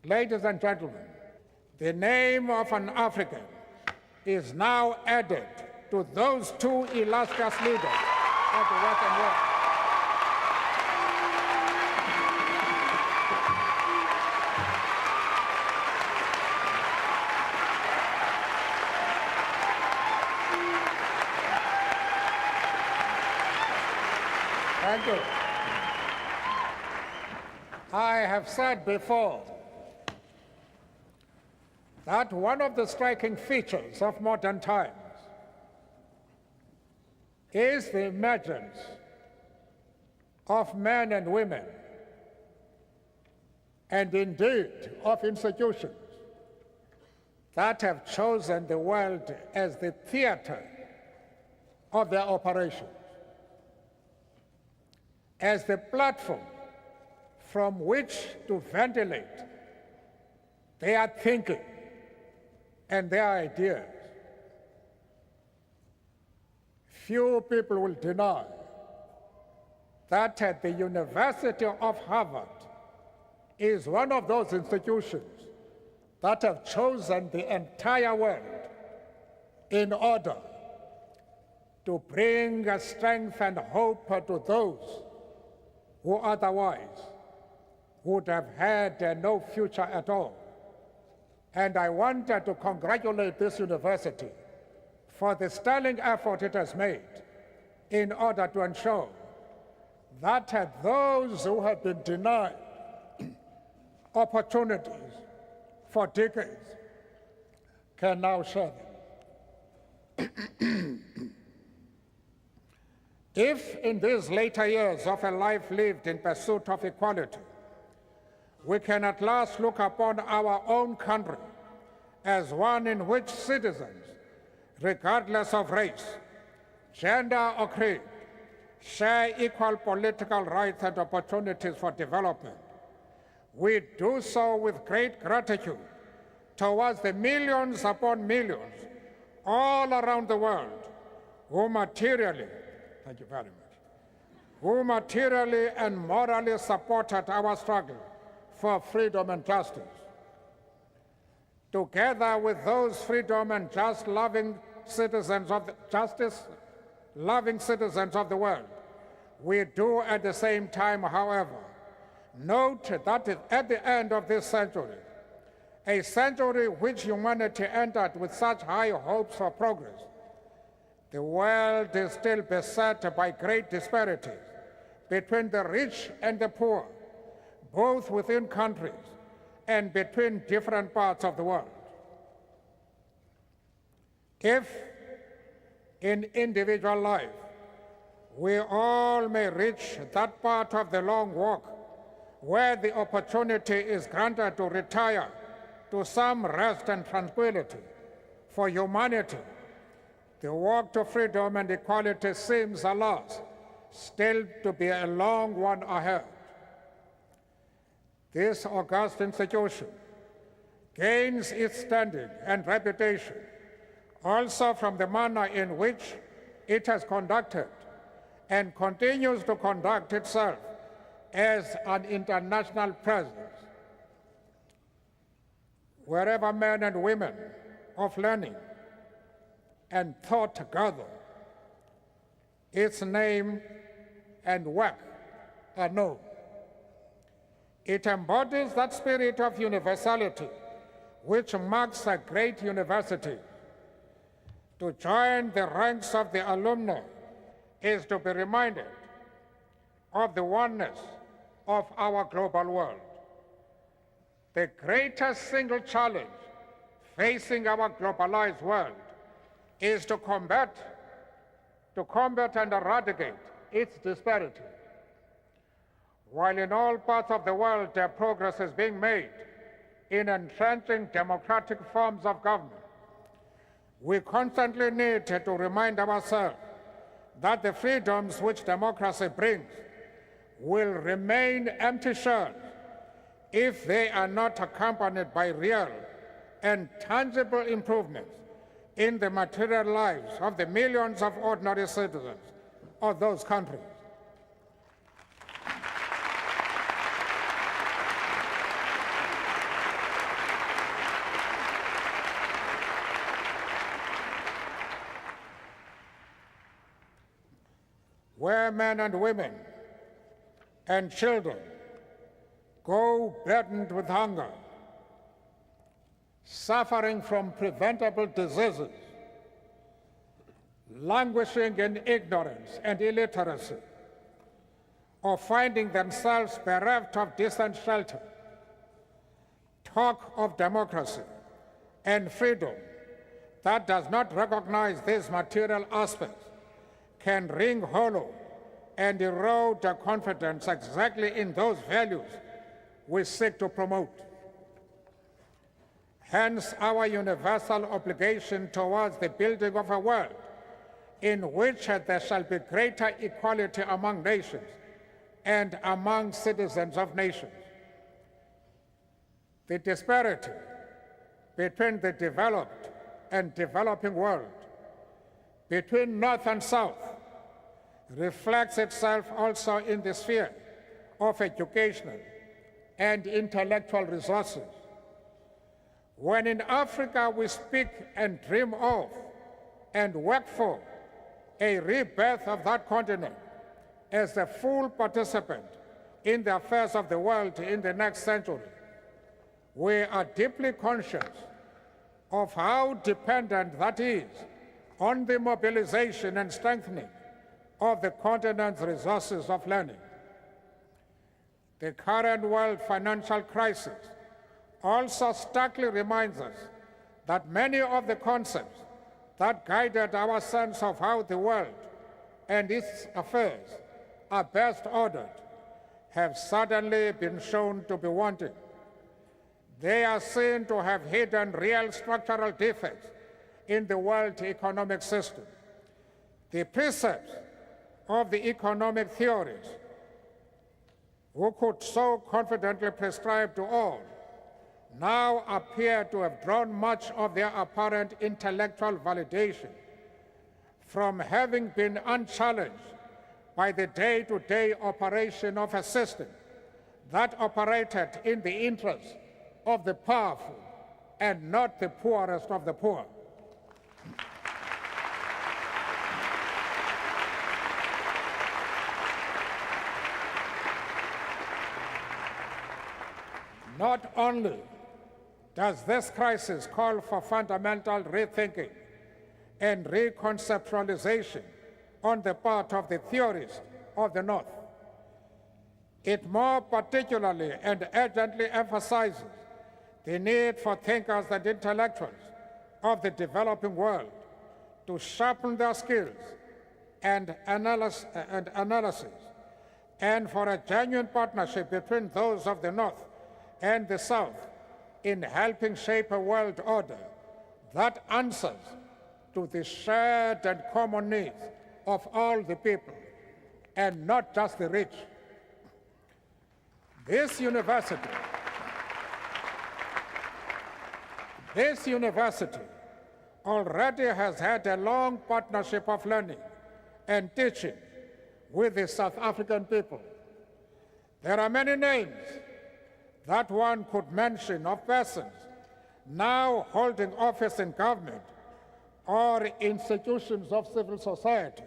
Ladies and gentlemen, the name of an African is now added to those two illustrious leaders of the Western world. Thank you. I have said before that one of the striking features of modern times is the emergence of men and women, and indeed of institutions that have chosen the world as the theater of their operations, as the platform from which to ventilate their thinking and their ideas. Few people will deny that the University of Harvard is one of those institutions that have chosen the entire world in order to bring strength and hope to those who otherwise would have had no future at all. And I wanted to congratulate this university for the sterling effort it has made in order to ensure that those who have been denied opportunities for decades can now share them. If in these later years of a life lived in pursuit of equality, we can at last look upon our own country as one in which citizens, regardless of race, gender, or creed, share equal political rights and opportunities for development, we do so with great gratitude towards the millions upon millions all around the world who materially, thank you very much, who materially and morally supported our struggle for freedom and justice. Together with those freedom and justice-loving citizens of the world, we do at the same time, however, note that at the end of this century, a century which humanity entered with such high hopes for progress, the world is still beset by great disparities between the rich and the poor, both within countries and between different parts of the world. If in individual life we all may reach that part of the long walk where the opportunity is granted to retire to some rest and tranquility for humanity, the walk to freedom and equality seems, alas, still to be a long one ahead. This august institution gains its standing and reputation also from the manner in which it has conducted and continues to conduct itself as an international presence. Wherever men and women of learning and thought gather, its name and work are known. It embodies that spirit of universality which marks a great university. To join the ranks of the alumni is to be reminded of the oneness of our global world. The greatest single challenge facing our globalized world is to combat and eradicate its disparity. While in all parts of the world progress is being made in entrenching democratic forms of government, we constantly need to remind ourselves that the freedoms which democracy brings will remain empty shells if they are not accompanied by real and tangible improvements in the material lives of the millions of ordinary citizens of those countries. where men and women and children go burdened with hunger, suffering from preventable diseases, languishing in ignorance and illiteracy, or finding themselves bereft of decent shelter. Talk of democracy and freedom that does not recognize these material aspects can ring hollow and erode the confidence exactly in those values we seek to promote. Hence, our universal obligation towards the building of a world in which there shall be greater equality among nations and among citizens of nations. The disparity between the developed and developing world, between North and South, reflects itself also in the sphere of educational and intellectual resources. When in Africa we speak and dream of and work for a rebirth of that continent as a full participant in the affairs of the world in the next century, we are deeply conscious of how dependent that is on the mobilization and strengthening of the continent's resources of learning. The current world financial crisis also starkly reminds us that many of the concepts that guided our sense of how the world and its affairs are best ordered have suddenly been shown to be wanting. They are seen to have hidden real structural defects in the world economic system. The precepts of the economic theories who could so confidently prescribe to all now appear to have drawn much of their apparent intellectual validation from having been unchallenged by the day-to-day operation of a system that operated in the interest of the powerful and not the poorest of the poor. Not only does this crisis call for fundamental rethinking and reconceptualization on the part of the theorists of the North, it more particularly and urgently emphasizes the need for thinkers and intellectuals of the developing world to sharpen their skills and analysis, and for a genuine partnership between those of the North and the South in helping shape a world order that answers to the shared and common needs of all the people, and not just the rich. This university already has had a long partnership of learning and teaching with the South African people. There are many names that one could mention of persons now holding office in government or institutions of civil society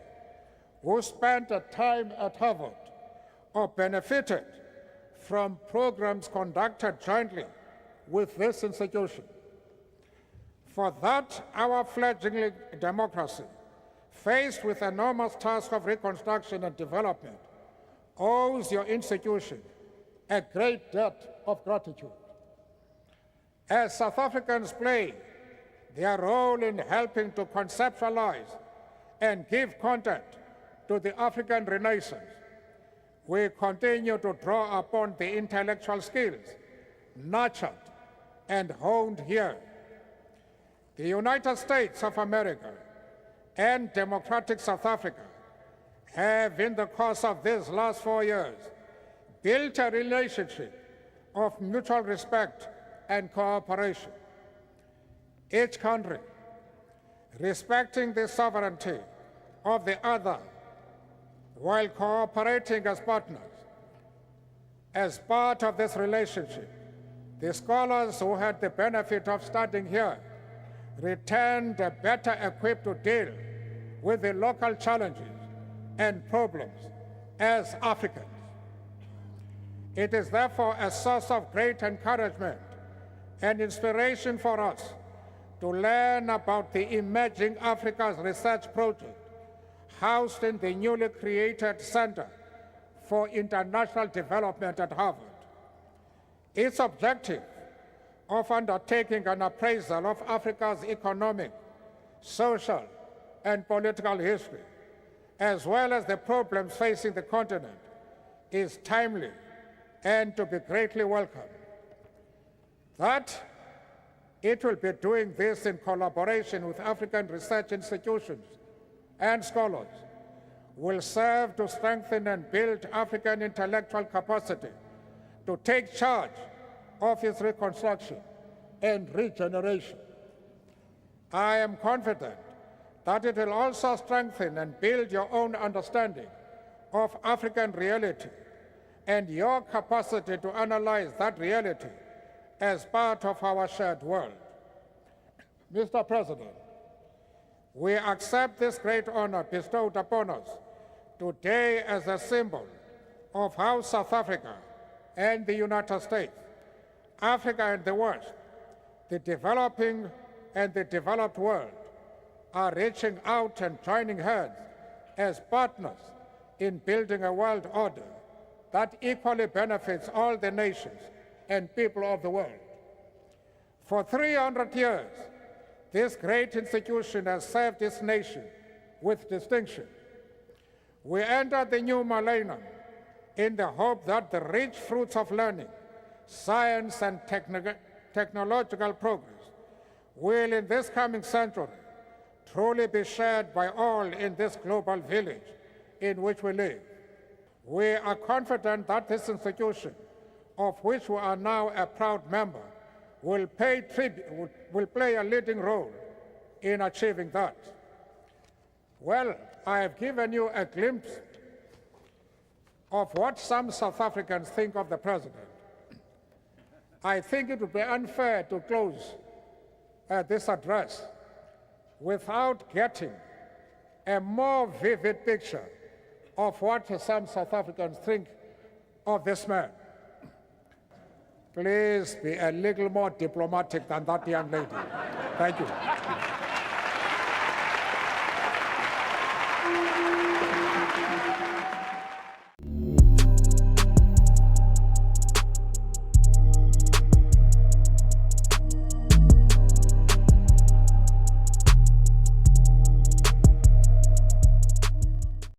who spent a time at Harvard or benefited from programs conducted jointly with this institution. For that, our fledgling democracy, faced with an enormous task of reconstruction and development, owes your institution a great debt of gratitude. As South Africans play their role in helping to conceptualize and give content to the African Renaissance, we continue to draw upon the intellectual skills nurtured and honed here. The United States of America and democratic South Africa have, in the course of these last 4 years, built a relationship of mutual respect and cooperation. Each country, respecting the sovereignty of the other while cooperating as partners. As part of this relationship, the scholars who had the benefit of studying here returned better equipped to deal with the local challenges and problems as Africans. It is therefore a source of great encouragement and inspiration for us to learn about the Emerging Africa's Research Project, housed in the newly created Center for International Development at Harvard. Its objective of undertaking an appraisal of Africa's economic, social, and political history, as well as the problems facing the continent, is timely and to be greatly welcomed. That it will be doing this in collaboration with African research institutions and scholars will serve to strengthen and build African intellectual capacity to take charge of its reconstruction and regeneration. I am confident that it will also strengthen and build your own understanding of African reality and your capacity to analyze that reality as part of our shared world. Mr. President, we accept this great honor bestowed upon us today as a symbol of how South Africa and the United States, Africa and the West, the developing and the developed world are reaching out and joining hands as partners in building a world order that equally benefits all the nations and people of the world. For 300 years, this great institution has served its nation with distinction. We enter the new millennium in the hope that the rich fruits of learning, science, and technological progress will, in this coming century, truly be shared by all in this global village in which we live. We are confident that this institution, of which we are now a proud member, will play a leading role in achieving that. Well, I have given you a glimpse of what some South Africans think of the President. I think it would be unfair to close this address without getting a more vivid picture of what some South Africans think of this man. Please be a little more diplomatic than that young lady. Thank you.